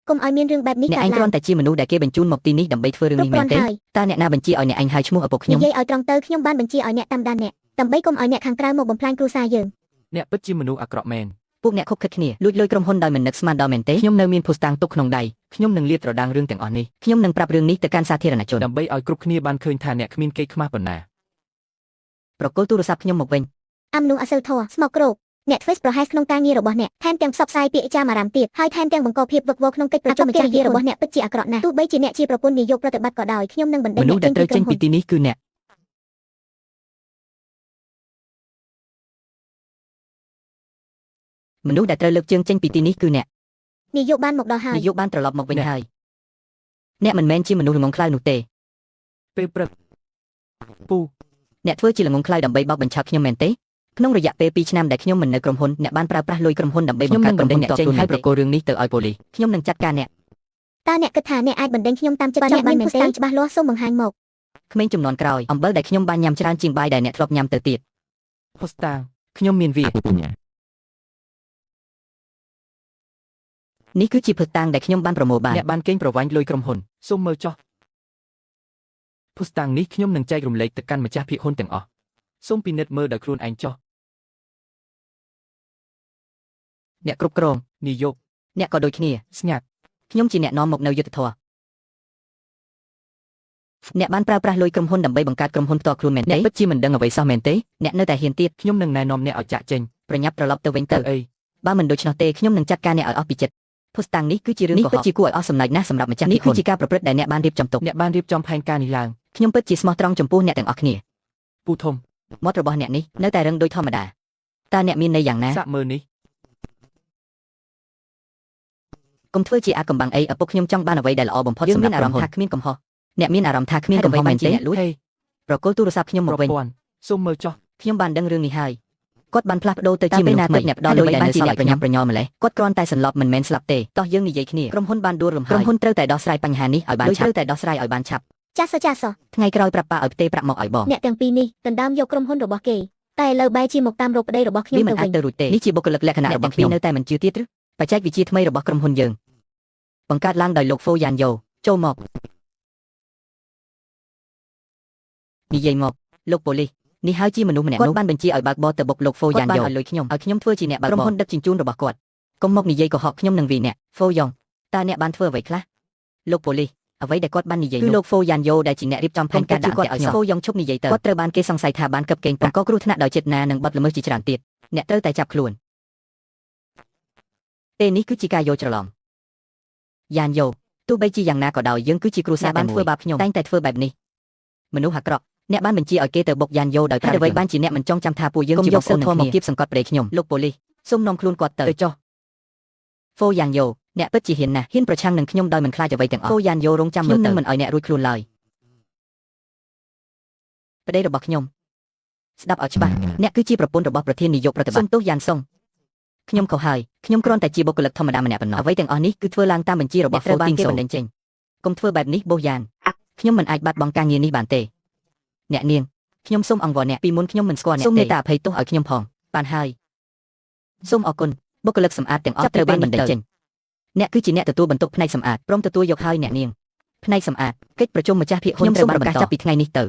កុំឲ្យមានរឿងបែបនេះ អ្នក កើត ឯងគ្រា ឡើង ន់តែជាមនុស្សដែលគេបញ្ជូនមកទីនេះដើម្បីធ្វើរឿងនេះមែនទេ គ្រប់គ្រាន់ហើយ តើអ្នកណាបញ្ជាឲ្យអ្នកឯងហៅឈ្មោះឪពុកខ្ញុំ និយាយឲ្យត្រង់ទៅខ្ញុំបានបញ្ជាឲ្យអ្នកតាមដានអ្នកដើម្បីកុំឲ្យអ្នកខាងក្រៅមកបំផ្លាញគ្រួសារយើង អ្នកពិតជាមនុស្សអាក្រក់មែន ពួកអ្នកខុបខិតគ្នាលួចលុយក្រុមហ៊ុនដោយមិននឹកស្មានដល់មែនទេ ខ្ញុំនៅមានភស្តុតាងទុកក្នុងដៃខ្ញុំនឹងលាតត្រដាងរឿងទាំងអស់នេះ ខ្ញុំនឹងប្រាប់រឿងនេះទៅកាន់សាធារណជន ដើម្បីឲ្យគ្រប់គ្នាបានឃើញថាអ្នកគ្មានកេរ្តិ៍ខ្មាស់ប៉ុណ្ណា ប្រកល់ទូរស័ព្ទខ្ញុំមកវិញ អាមនុស្សអសិលធម៌ស្មោកគ្រោកអ្នកធ្វើប្រហែសក្នុងការងាររបស់អ្នកថែមទាំងផ្សព្វផ្សាយពាក្យចាមអារ៉ាមទៀតហើយថែមទាំងបង្កភាពវឹកវរក្នុងកិច្ចប្រជុំម្ចាស់ងាររបស់អ្នកពិតជាអាក្រក់ណាស់ទោះបីជាអ្នកជាប្រពន្ធនាយកប្រតិបត្តិក៏ដោយខ្ញុំនឹងបណ្ដេញ មនុ អ្នក ស្សដែល ចេញ ត្រូវ ពី ចេញ ក្រុមហ៊ុនពីទីនេះគឺអ្នកមនុស្សដែលត្រូវលើកជើងចេញពីទីនេះគឺអ្នក នាយកបានមកដល់ហើយ នាយកបានត្រឡប់មកវិញហើយអ្នកមិនមែនជាមនុស្សល្ងងខ្លៅនោះទេ ពេលព្រឹកពូ អ្នកធ្វើជាល្ងងខ្លៅដើម្បីបោកបញ្ឆោតខ្ញុំមែនទេក្នុងរយៈពេល2ឆ្នាំដែលខ្ញុំមិននៅក្រុមហ៊ុនអ្នកបានប្រើប្រាស់លុយក្រុមហ៊ុនដើម្បីបង្កើតក្រុមហ៊ុនអ្នកចេញហើយប្រកល់រឿងនេះទៅឲ្យប៉ូលីសខ្ញុំនឹងចាត់ការអ្នក តើអ្នកគិតថាអ្នកអាចបណ្ដេញខ្ញុំតាមចិត្តចង់បានមែនទេច្បាស់លាស់សូមបង្ហាញមក ក្មេងចំនួនក្រោយអំបិលដែលខ្ញុំបានញ៉ាំច្រើនជាងបាយដែលអ្នកធ្លាប់ញ៉ាំទៅទៀត ភស្តុតាងខ្ញុំមានវា នេះគឺជាភស្តុតាងដែលខ្ញុំបានប្រមូលបាន អ្នកបានកេងប្រវ័ញ្ចលុយក្រុមហ៊ុនសូមមើលចុះភស្តុតាងនេះខ្ញុំនឹងចែករំលែកទៅកាន់ម្ចាស់ភាគហ៊ុនទាំងអស់សូមពិនិត្យមើលដោយខ្លួនឯងចុះ អ្នកគ្រប់គ្រង នាយក អ្នកក៏ដូចគ្នា ស្ងាត់ ខ្ញុំជាអ្នកនាំមកនៅយុទ្ធធម៌អ្នកបានប្រើប្រាស់លុយក្រុមហ៊ុនដើម្បីបង្កើតក្រុមហ៊ុនផ្ទាល់ខ្លួនមែនទេ អ្នកពិតជាមិនដឹងអ្វីសោះមែនទេ អ្នកនៅតែហ៊ានទៀត ខ្ញុំនឹងណែនាំអ្នកឲ្យចាក់ចេញ ប្រញាប់ត្រឡប់ទៅវិញទៅ អី បើមិនដូច្នោះទេខ្ញុំនឹងចាត់ការអ្នកឲ្យអស់ពីចិត្តភស្តុតាងនេះគឺជារឿងនេះពិតជាគួរឲ្យអស់សំណើចណាស់សម្រាប់ម្ចាស់នេះគឺជាការប្រព្រឹត្តដែលអ្នកបានរៀបចំទុក អ្នកបានរៀបចំផែនការនេះឡើង ខ្ញុំពិតជាស្មោះត្រង់ចំពោះអ្នកទាំងអស់គ្នា ពូធំ មាត់របស់អ្នកនេះនៅតែរឹងដូចធម្មតាតើអ្នកមានន័យយ៉ាងណា សាក់មើលនេះ កុំធ្វើជាអាកំបាំងអីឪពុកខ្ញុំចង់បានអ្វីដែលល្អបំផុតសម្រាប់អារម្មណ៍ថាគ្មានកំហុសអ្នកមានអារម្មណ៍ថាគ្មានកំហុសមែនទេអ្នកលួច ហេ ប្រកល់ទូរស័ព្ទខ្ញុំមក ប្រ វិញ ព័ន្ធសូមមើលចុះ ខ្ញុំបានដឹងរឿងនេះហើយគាត់បានផ្លាស់ប្ដូរទៅជាមនុស្សថ្មីអ្នកផ្ដល់លុយដែលនៅសល់ឲ្យប្រញាប់ប្រញាល់ម្លេះគាត់គ្រាន់តែសន្លប់មិនមែនស្លាប់ទេតោះយើងនិយាយគ្នាក្រុមហ៊ុនបានដួលរំហើយក្រុមហ៊ុនត្រូវតែដោះស្រាយបញ្ហានេះឲ្យបានឆាប់ត្រូវតែដោះស្រាយឲ្យបានឆាប់ ចាសចាស ថ្ងៃក្រោយប្រាប់ប៉ាឲ្យផ្ទេរប្រាក់មកឲ្យបង អ្នកទាំងពីរនេះដណ្ដើមយកក្រុមហ៊ុនរបស់គេតែឥឡូវបែរជាមកតាមរកប្តីរបស់ខ្ញុំ វាមិន ទៅ អាច វិញ ទៅរួចទេនេះជាបុគ្គលិកលក្ខណៈរបស់ខ្ញុំនៅតែមិនជឿទៀតឬបច្ចេកវិទ្យាថ្មីរបស់ក្រុមហ៊ុនយើងបង្កើតឡើងដោយលោកហ្វូយ៉ានយ៉ូចូលមកនិយាយមកលោកប៉ូលីសនេះហើយជាមនុស្សម្នាក់នោះបានបញ្ជាឲ្យបើកបរទៅបុកលោកហ្វូយ៉ានយ៉ូឲ្យលុយខ្ញុំធ្វើជាអ្នកបើកបរក្រុមហ៊ុនដឹកជញ្ជូនរបស់គាត់កុំមកនិយាយកុហកខ្ញុំនឹងវាអ្នកហ្វូយ៉ងតើអ្នកបានធ្វើអ្វីខ្លះលោកប៉ូលីសអ្វីដែលគាត់បាននិយាយគឺលោកហ្វូយ៉ានយ៉ូដែលជាអ្នករៀបចំផែនការដាក់គាត់ឲ្យហ្វូយ៉ងឈប់និយាយទៅគាត់ត្រូវបានគេសង្ស័យថាបានកឹបកេងបង្កគ្រោះថ្នាក់ដោយចេតនានិងបទល្មើសជាច្រើនទៀតអ្នកត្រូវតែចាប់ខ្លួនពេលនេះគឺជាការយល់ច្រឡំយ៉ានយ៉ូទោះបីជាយ៉ាងណាក៏ដោយយើងគឺជាគ្រួសារបានធ្វើបាបខ្ញុំតែងតែធ្វើបែបនេះមនុស្សអាក្រក់អ្នកបានបញ្ជាឲ្យគេទៅបុកយ៉ានយ៉ូដោយតែអ្វីបានជាអ្នកមិនចង់ចាំថាពួកយើងជាបងប្អូនធម៌មកគៀបសង្កត់ប្រេខ្ញុំលោកប៉ូលីសសូមនាំខ្លួនគាត់ទៅចុះហ្វូយ៉ាងយ៉ូអ្នកពិតជាហ៊ានណាស់ហ៊ានប្រឆាំងនឹងខ្ញុំដោយមិនខ្លាចអ្វីទាំងអស់ហ្វូយ៉ាងយ៉ូរងចាំមើលទៅខ្ញុំនឹងមិនឲ្យអ្នករួចខ្លួនឡើយប្តីរបស់ខ្ញុំស្ដាប់ឲ្យច្បាស់អ្នកគឺជាប្រពន្ធរបស់ប្រធាននាយកប្រតិបត្តិសូមទោសយ៉ាងសុងខ្ញុំខុសហើយខ្ញុំគ្រាន់តែជាបុគ្គលិកធម្មតាម្នាក់ប៉ុណ្ណោះអ្វីទាំងអស់នេះគឺធ្វើឡើងតាមបញ្ជារបស់ហ្វូទីងសូបណ្ដេញចេញកុំធ្វើបែបនេះបូសយ៉ាងខ្ញុំមិនអាចបាត់បង់ការងារនេះបានទេអ្នកនាងខ្ញុំសូមអង្វរអ្នកពីមុនខ្ញុំមិនស្គាល់អ្នកទេសូមមេត្តាអភ័យទោសឲ្យខ្ញុំផងបានហើយសូមអរគុណបុគ្គលិកសម្អាតទាំងអស់ត្រូវបានបណ្ដេញចេញអ្នកគឺជាអ្នកទទួលបន្ទុកផ្នែកសម្អាតព្រមទទួលយកហើយអ្នកនាងផ្នែកសម្អាតកិច្ចប្រជុំម្ចាស់ភាគហ៊ុនត្រូវបានប្រកាសចាប់ពីថ្ងៃនេះទៅ